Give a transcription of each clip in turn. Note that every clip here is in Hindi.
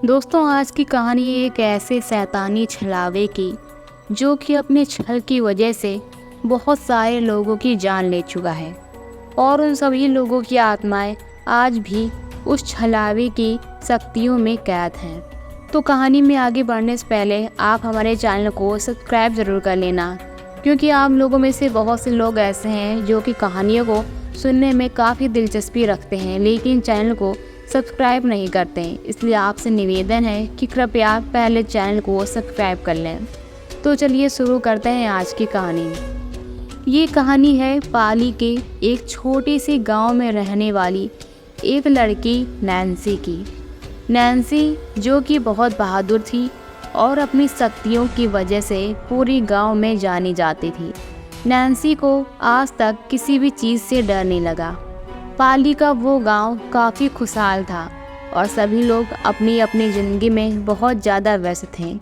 दोस्तों, आज की कहानी एक ऐसे शैतानी छलावे की जो कि अपने छल की वजह से बहुत सारे लोगों की जान ले चुका है और उन सभी लोगों की आत्माएं आज भी उस छलावे की शक्तियों में कैद हैं। तो कहानी में आगे बढ़ने से पहले आप हमारे चैनल को सब्सक्राइब ज़रूर कर लेना, क्योंकि आप लोगों में से बहुत से लोग ऐसे हैं जो कि कहानियों को सुनने में काफ़ी दिलचस्पी रखते हैं लेकिन चैनल को सब्सक्राइब नहीं करते हैं। इसलिए आपसे निवेदन है कि कृपया पहले चैनल को सब्सक्राइब कर लें। तो चलिए शुरू करते हैं आज की कहानी। ये कहानी है पाली के एक छोटे से गांव में रहने वाली एक लड़की नैन्सी की। नैन्सी जो कि बहुत बहादुर थी और अपनी शक्तियों की वजह से पूरी गांव में जानी जाती थी। नैन्सी को आज तक किसी भी चीज़ से डर नहीं लगा। पाली का वो गांव काफ़ी खुशहाल था और सभी लोग अपनी अपनी ज़िंदगी में बहुत ज़्यादा व्यस्त थे।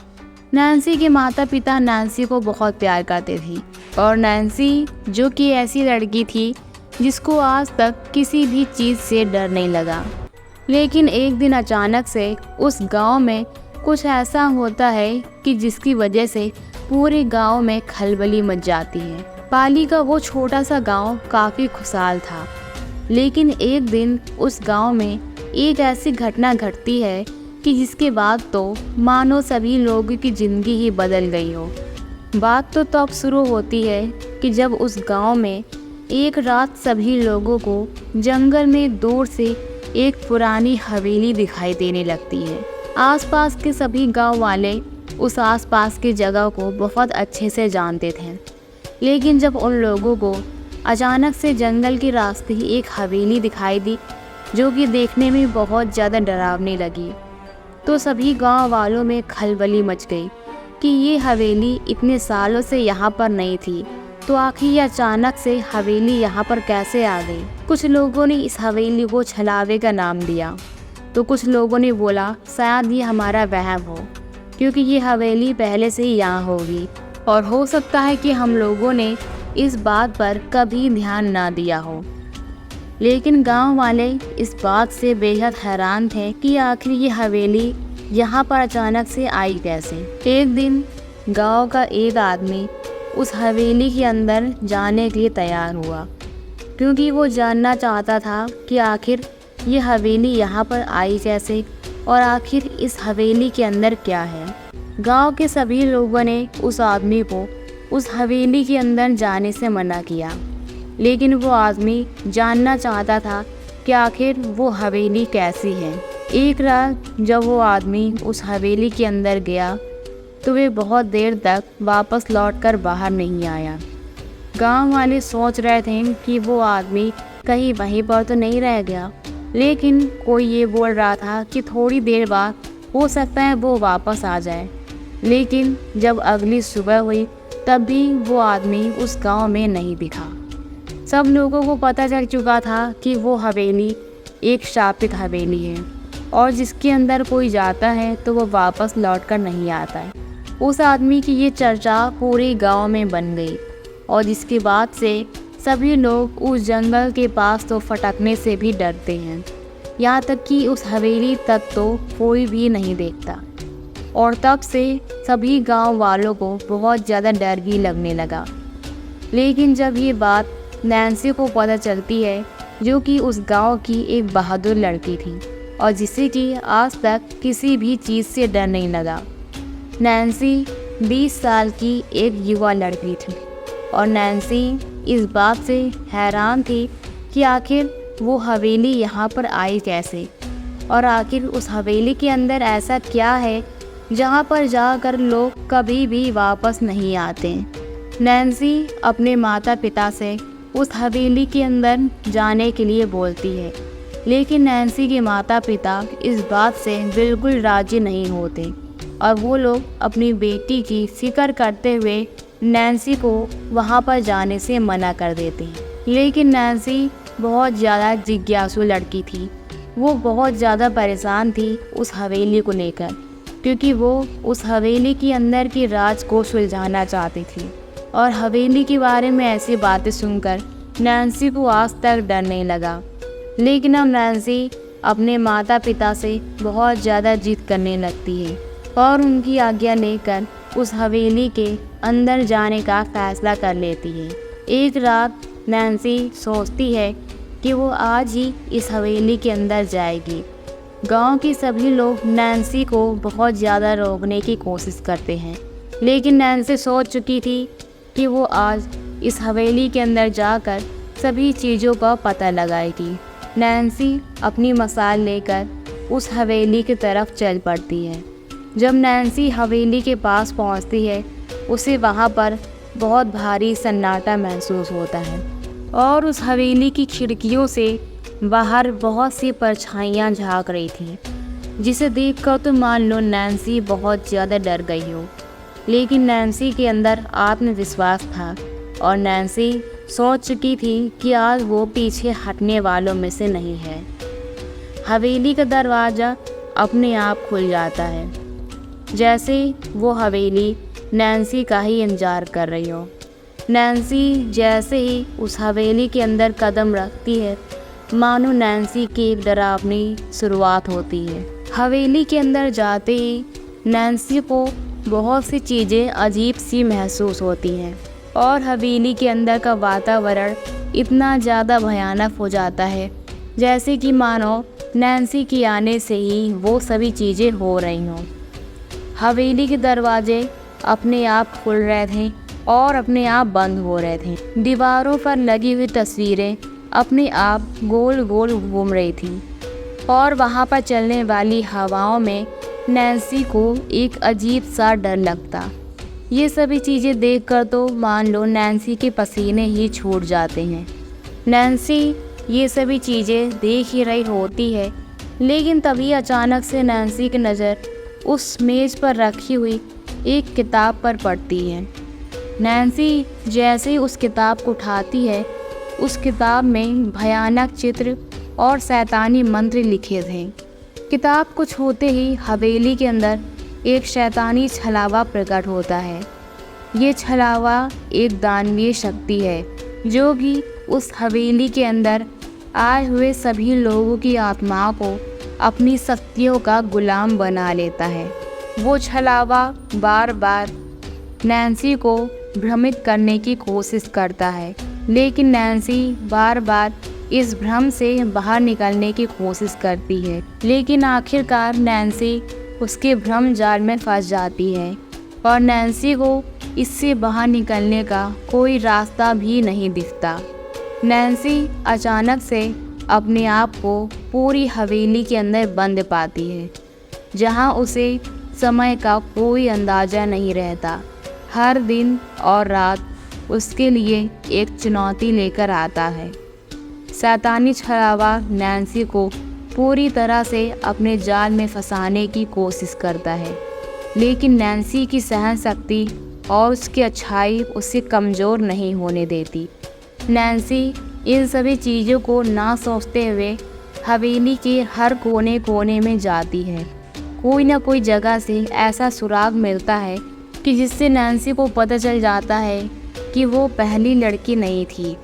नैन्सी के माता पिता नैन्सी को बहुत प्यार करते थे और नैन्सी जो कि ऐसी लड़की थी जिसको आज तक किसी भी चीज़ से डर नहीं लगा। लेकिन एक दिन अचानक से उस गांव में कुछ ऐसा होता है कि जिसकी वजह से पूरे गांव में खलबली मच जाती है। पाली का वो छोटा सा गांव काफ़ी खुशहाल था, लेकिन एक दिन उस गांव में एक ऐसी घटना घटती है कि जिसके बाद तो मानो सभी लोगों की ज़िंदगी ही बदल गई हो। बात तो तब शुरू होती है कि जब उस गांव में एक रात सभी लोगों को जंगल में दूर से एक पुरानी हवेली दिखाई देने लगती है। आसपास के सभी गांव वाले उस आसपास की जगह को बहुत अच्छे से जानते थे, लेकिन जब उन लोगों को अचानक से जंगल के रास्ते ही एक हवेली दिखाई दी जो कि देखने में बहुत ज़्यादा डरावनी लगी, तो सभी गांव वालों में खलबली मच गई कि ये हवेली इतने सालों से यहाँ पर नहीं थी, तो आखिर ये अचानक से हवेली यहाँ पर कैसे आ गई। कुछ लोगों ने इस हवेली को छलावे का नाम दिया, तो कुछ लोगों ने बोला शायद ये हमारा वहम हो, क्योंकि ये हवेली पहले से ही यहाँ होगी और हो सकता है कि हम लोगों ने इस बात पर कभी ध्यान ना दिया हो। लेकिन गांव वाले इस बात से बेहद हैरान थे कि आखिर ये हवेली यहाँ पर अचानक से आई कैसे। एक दिन गांव का एक आदमी उस हवेली के अंदर जाने के लिए तैयार हुआ, क्योंकि वो जानना चाहता था कि आखिर ये हवेली यहाँ पर आई कैसे और आखिर इस हवेली के अंदर क्या है। गांव के सभी लोगों ने उस आदमी को उस हवेली के अंदर जाने से मना किया, लेकिन वो आदमी जानना चाहता था कि आखिर वो हवेली कैसी है। एक रात जब वो आदमी उस हवेली के अंदर गया तो वे बहुत देर तक वापस लौटकर बाहर नहीं आया। गांव वाले सोच रहे थे कि वो आदमी कहीं वहीं पर तो नहीं रह गया, लेकिन कोई ये बोल रहा था कि थोड़ी देर बाद हो सकता है वो वापस आ जाए। लेकिन जब अगली सुबह हुई तब भी वो आदमी उस गांव में नहीं दिखा। सब लोगों को पता चल चुका था कि वो हवेली एक शापित हवेली है और जिसके अंदर कोई जाता है तो वो वापस लौटकर नहीं आता है। उस आदमी की ये चर्चा पूरे गांव में बन गई और जिसके बाद से सभी लोग उस जंगल के पास तो फटकने से भी डरते हैं, यहाँ तक कि उस हवेली तक तो कोई भी नहीं देखता। और तब से सभी गांव वालों को बहुत ज़्यादा डर भी लगने लगा। लेकिन जब ये बात नैन्सी को पता चलती है, जो कि उस गांव की एक बहादुर लड़की थी और जिसे कि आज तक किसी भी चीज़ से डर नहीं लगा। नैन्सी 20 साल की एक युवा लड़की थी और नैन्सी इस बात से हैरान थी कि आखिर वो हवेली यहाँ पर आई कैसे और आखिर उस हवेली के अंदर ऐसा क्या है जहाँ पर जाकर लोग कभी भी वापस नहीं आते। नैन्सी अपने माता पिता से उस हवेली के अंदर जाने के लिए बोलती है, लेकिन नैन्सी के माता पिता इस बात से बिल्कुल राजी नहीं होते और वो लोग अपनी बेटी की फिक्र करते हुए नैन्सी को वहाँ पर जाने से मना कर देते हैं। लेकिन नैन्सी बहुत ज़्यादा जिज्ञासु लड़की थी। वो बहुत ज़्यादा परेशान थी उस हवेली को लेकर, क्योंकि वो उस हवेली के अंदर की राज को सुलझाना चाहती थी और हवेली के बारे में ऐसी बातें सुनकर नैन्सी को आज तक डर नहीं लगा। लेकिन अब नैन्सी अपने माता पिता से बहुत ज़्यादा जिद करने लगती है और उनकी आज्ञा लेकर उस हवेली के अंदर जाने का फैसला कर लेती है। एक रात नैन्सी सोचती है कि वो आज ही इस हवेली के अंदर जाएगी। गांव के सभी लोग नैन्सी को बहुत ज़्यादा रोकने की कोशिश करते हैं, लेकिन नैन्सी सोच चुकी थी कि वो आज इस हवेली के अंदर जाकर सभी चीज़ों का पता लगाएगी। नैन्सी अपनी मशाल लेकर उस हवेली की तरफ चल पड़ती है। जब नैन्सी हवेली के पास पहुंचती है, उसे वहां पर बहुत भारी सन्नाटा महसूस होता है और उस हवेली की खिड़कियों से बाहर बहुत सी परछाइयाँ झांक रही थीं, जिसे देखकर तो मान लो नैन्सी बहुत ज़्यादा डर गई हो। लेकिन नैन्सी के अंदर आत्मविश्वास था और नैन्सी सोच चुकी थी कि आज वो पीछे हटने वालों में से नहीं है। हवेली का दरवाज़ा अपने आप खुल जाता है, जैसे वो हवेली नैन्सी का ही इंतजार कर रही हो। नैन्सी जैसे ही उस हवेली के अंदर कदम रखती है, मानो नैन्सी की एक डरावनी शुरुआत होती है। हवेली के अंदर जाते ही नैन्सी को बहुत सी चीज़ें अजीब सी महसूस होती हैं और हवेली के अंदर का वातावरण इतना ज़्यादा भयानक हो जाता है, जैसे कि मानो नैन्सी के आने से ही वो सभी चीज़ें हो रही हों। हवेली के दरवाजे अपने आप खुल रहे थे और अपने आप बंद हो रहे थे। दीवारों पर लगी हुई तस्वीरें अपने आप गोल गोल घूम रही थीं और वहाँ पर चलने वाली हवाओं में नैन्सी को एक अजीब सा डर लगता। ये सभी चीज़ें देखकर तो मान लो नैन्सी के पसीने ही छूट जाते हैं। नैन्सी ये सभी चीज़ें देख ही रही होती है, लेकिन तभी अचानक से नैन्सी की नज़र उस मेज़ पर रखी हुई एक किताब पर पड़ती है। नैन्सी जैसे ही उस किताब को उठाती है, उस किताब में भयानक चित्र और शैतानी मंत्र लिखे थे। किताब को छूते ही हवेली के अंदर एक शैतानी छलावा प्रकट होता है। ये छलावा एक दानवीय शक्ति है, जो कि उस हवेली के अंदर आए हुए सभी लोगों की आत्माओं को अपनी शक्तियों का गुलाम बना लेता है। वो छलावा बार बार नैन्सी को भ्रमित करने की कोशिश करता है, लेकिन नैन्सी बार बार इस भ्रम से बाहर निकलने की कोशिश करती है, लेकिन आखिरकार नैन्सी उसके भ्रम जाल में फंस जाती है और नैन्सी को इससे बाहर निकलने का कोई रास्ता भी नहीं दिखता। नैन्सी अचानक से अपने आप को पूरी हवेली के अंदर बंद पाती है, जहां उसे समय का कोई अंदाज़ा नहीं रहता। हर दिन और रात उसके लिए एक चुनौती लेकर आता है। शैतानी छलावा नैन्सी को पूरी तरह से अपने जाल में फंसाने की कोशिश करता है, लेकिन नैन्सी की सहन शक्ति और उसकी अच्छाई उसे कमज़ोर नहीं होने देती। नैन्सी इन सभी चीज़ों को ना सोचते हुए हवेली के हर कोने कोने में जाती है। कोई ना कोई जगह से ऐसा सुराग मिलता है कि जिससे नैन्सी को पता चल जाता है कि वो पहली लड़की नहीं थी।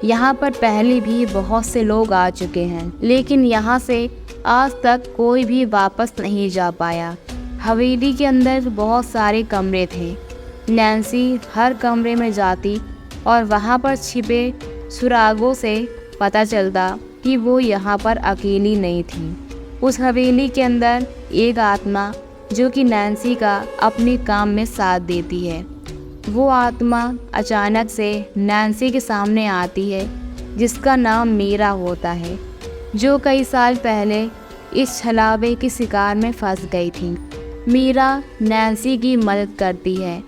यहाँ पर पहले भी बहुत से लोग आ चुके हैं, लेकिन यहाँ से आज तक कोई भी वापस नहीं जा पाया। हवेली के अंदर बहुत सारे कमरे थे। नैन्सी हर कमरे में जाती और वहाँ पर छिपे सुरागों से पता चलता कि वो यहाँ पर अकेली नहीं थी। उस हवेली के अंदर एक आत्मा जो कि नैन्सी का अपने काम में साथ देती है। वो आत्मा अचानक से नैन्सी के सामने आती है, जिसका नाम मीरा होता है, जो कई साल पहले इस छलावे के शिकार में फंस गई थी। मीरा नैन्सी की मदद करती है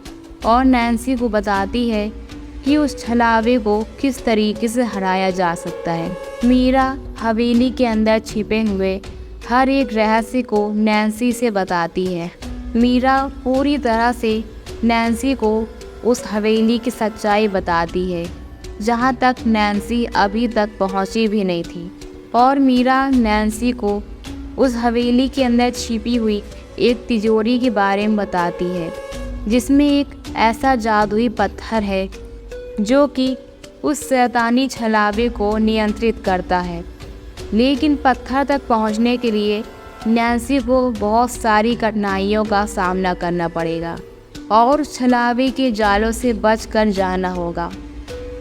और नैन्सी को बताती है कि उस छलावे को किस तरीके से हराया जा सकता है। मीरा हवेली के अंदर छिपे हुए हर एक रहस्य को नैन्सी से बताती है। मीरा पूरी तरह से नैन्सी को उस हवेली की सच्चाई बताती है, जहाँ तक नैन्सी अभी तक पहुँची भी नहीं थी। और मीरा नैन्सी को उस हवेली के अंदर छिपी हुई एक तिजोरी के बारे में बताती है, जिसमें एक ऐसा जादुई पत्थर है जो कि उस शैतानी छलावे को नियंत्रित करता है। लेकिन पत्थर तक पहुंचने के लिए नैन्सी को बहुत सारी कठिनाइयों का सामना करना पड़ेगा और उस छलावे के जालों से बचकर जाना होगा।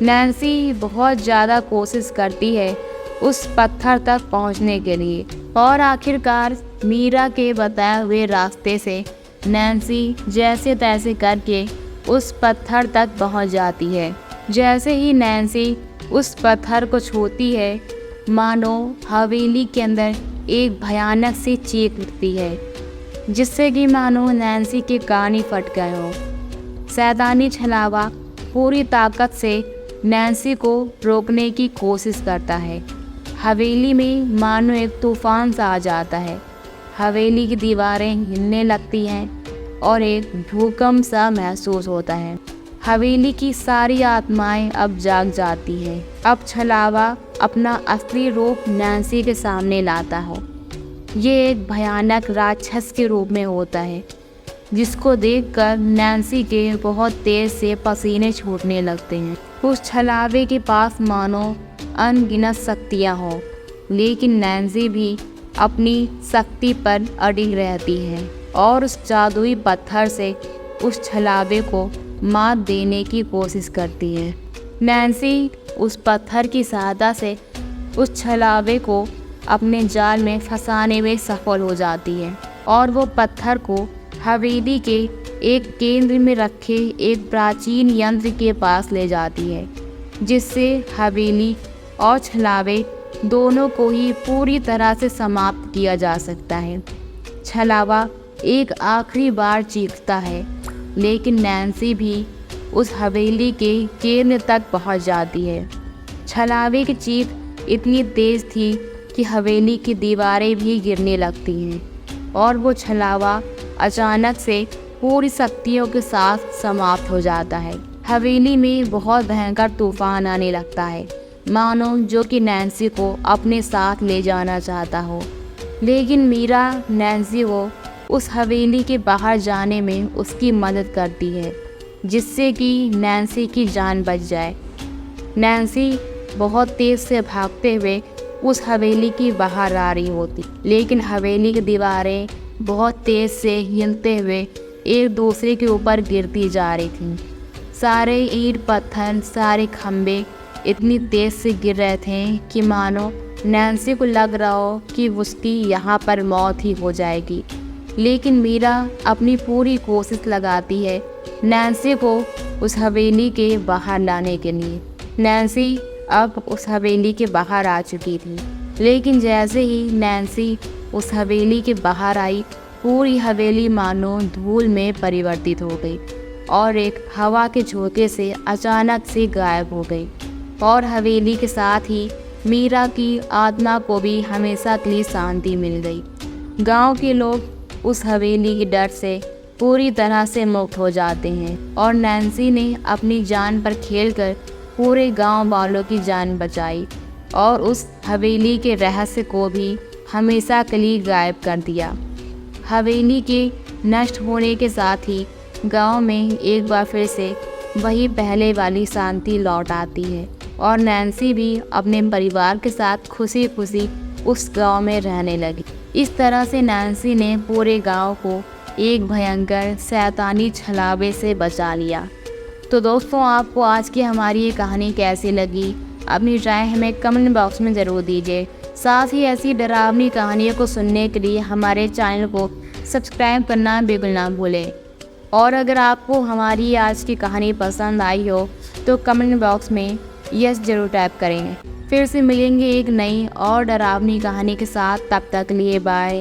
नैन्सी बहुत ज़्यादा कोशिश करती है उस पत्थर तक पहुंचने के लिए और आखिरकार मीरा के बताए हुए रास्ते से नैन्सी जैसे तैसे करके उस पत्थर तक पहुंच जाती है। जैसे ही नैन्सी उस पत्थर को छूती है, मानो हवेली के अंदर एक भयानक सी चीख उठती है, जिससे कि मानो नैन्सी के कान ही फट गए हों। शैतानी छलावा पूरी ताकत से नैन्सी को रोकने की कोशिश करता है। हवेली में मानो एक तूफान सा आ जाता है। हवेली की दीवारें हिलने लगती हैं और एक भूकंप सा महसूस होता है। हवेली की सारी आत्माएं अब जाग जाती हैं। अब छलावा अपना असली रूप नैन्सी के सामने लाता हो। ये एक भयानक राक्षस के रूप में होता है, जिसको देखकर नैन्सी के बहुत तेज से पसीने छूटने लगते हैं। उस छलावे के पास मानो अनगिनत शक्तियाँ हों, लेकिन नैन्सी भी अपनी शक्ति पर अड़ी रहती है और उस जादुई पत्थर से उस छलावे को मात देने की कोशिश करती है। नैन्सी उस पत्थर की सहायता से उस छलावे को अपने जाल में फंसाने में सफल हो जाती है और वो पत्थर को हवेली के एक केंद्र में रखे एक प्राचीन यंत्र के पास ले जाती है, जिससे हवेली और छलावे दोनों को ही पूरी तरह से समाप्त किया जा सकता है। छलावा एक आखिरी बार चीखता है, लेकिन नैन्सी भी उस हवेली के केंद्र तक पहुंच जाती है। छलावे की चीख इतनी तेज थी कि हवेली की दीवारें भी गिरने लगती हैं और वो छलावा अचानक से पूरी शक्तियों के साथ समाप्त हो जाता है। हवेली में बहुत भयंकर तूफान आने लगता है, मानो जो कि नैन्सी को अपने साथ ले जाना चाहता हो। लेकिन मीरा नैन्सी को उस हवेली के बाहर जाने में उसकी मदद करती है, जिससे कि नैन्सी की जान बच जाए। नैन्सी बहुत तेज़ से भागते हुए उस हवेली की बाहर आ रही होती, लेकिन हवेली की दीवारें बहुत तेज़ से हिलते हुए एक दूसरे के ऊपर गिरती जा रही थीं। सारे ईंट पत्थर, सारे खम्भे इतनी तेज़ से गिर रहे थे कि मानो नैन्सी को लग रहा हो कि उसकी यहाँ पर मौत ही हो जाएगी। लेकिन मीरा अपनी पूरी कोशिश लगाती है नैन्सी को उस हवेली के बाहर लाने के लिए। नैन्सी अब उस हवेली के बाहर आ चुकी थी, लेकिन जैसे ही नैन्सी उस हवेली के बाहर आई, पूरी हवेली मानो धूल में परिवर्तित हो गई और एक हवा के झोंके से अचानक से गायब हो गई। और हवेली के साथ ही मीरा की आत्मा को भी हमेशा के लिए शांति मिल गई। गांव के लोग उस हवेली के डर से पूरी तरह से मुक्त हो जाते हैं और नैन्सी ने अपनी जान पर खेलकर पूरे गांव वालों की जान बचाई और उस हवेली के रहस्य को भी हमेशा के लिए गायब कर दिया। हवेली के नष्ट होने के साथ ही गांव में एक बार फिर से वही पहले वाली शांति लौट आती है और नैन्सी भी अपने परिवार के साथ खुशी खुशी उस गांव में रहने लगी। इस तरह से नैन्सी ने पूरे गांव को एक भयंकर शैतानी छलावे से बचा लिया। तो दोस्तों, आपको आज की हमारी ये कहानी कैसी लगी? अपनी राय हमें कमेंट बॉक्स में ज़रूर दीजिए। साथ ही ऐसी डरावनी कहानियों को सुनने के लिए हमारे चैनल को सब्सक्राइब करना बिल्कुल ना भूलें। और अगर आपको हमारी आज की कहानी पसंद आई हो तो कमेंट बॉक्स में यस ज़रूर टाइप करेंगे। फिर से मिलेंगे एक नई और डरावनी कहानी के साथ। तब तक लिए बाय।